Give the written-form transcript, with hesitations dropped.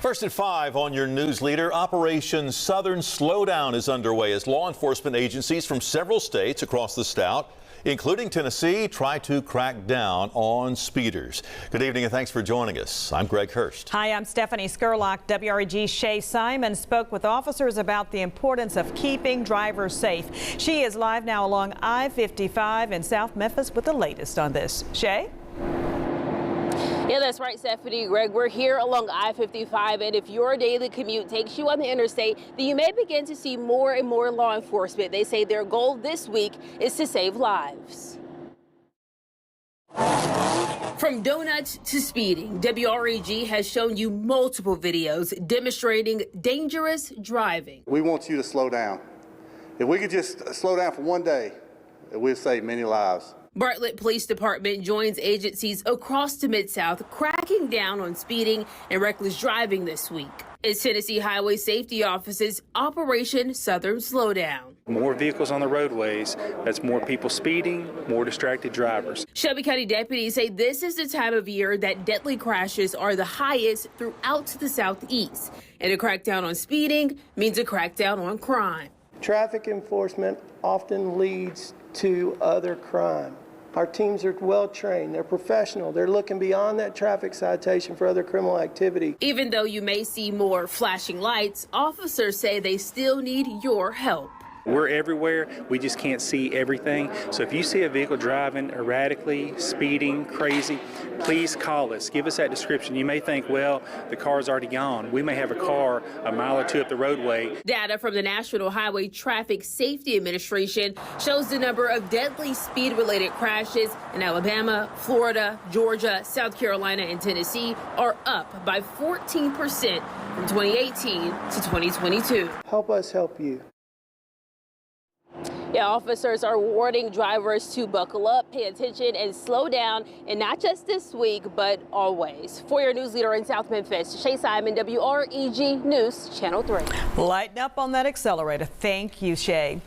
First at 5 on your news leader, Operation Southern Slowdown is underway as law enforcement agencies from several states across the state, including Tennessee, try to crack down on speeders. Good evening and thanks for joining us. I'm Greg Hurst. Hi, I'm Stephanie Skurlock. WREG's Shay Simon spoke with officers about the importance of keeping drivers safe. She is live now along I-55 in South Memphis with the latest on this. Shay? Yeah, that's right, Stephanie. Greg, we're here along I-55, and if your daily commute takes you on the interstate, then you may begin to see more and more law enforcement. They say their goal this week is to save lives. From donuts to speeding, WREG has shown you multiple videos demonstrating dangerous driving. We want you to slow down. If we could just slow down for one day, we'll save many lives. Bartlett Police Department joins agencies across the Mid-South cracking down on speeding and reckless driving this week. It's Tennessee Highway Safety Office's Operation Southern Slowdown. More vehicles on the roadways, that's more people speeding, more distracted drivers. Shelby County deputies say this is the time of year that deadly crashes are the highest throughout the Southeast. And a crackdown on speeding means a crackdown on crime. Traffic enforcement often leads to other crime. Our teams are well trained, they're professional, they're looking beyond that traffic citation for other criminal activity. Even though you may see more flashing lights, officers say they still need your help. We're everywhere, we just can't see everything. So if you see a vehicle driving erratically, speeding, crazy, please call us. Give us that description. You may think, well, the car's already gone. We may have a car a mile or two up the roadway. Data from the National Highway Traffic Safety Administration shows the number of deadly speed-related crashes in Alabama, Florida, Georgia, South Carolina, and Tennessee are up by 14% from 2018 to 2022. Help us help you. Yeah, officers are warning drivers to buckle up, pay attention, and slow down, and not just this week, but always. For your news leader in South Memphis, Shay Simon, WREG News, Channel 3. Lighten up on that accelerator. Thank you, Shay.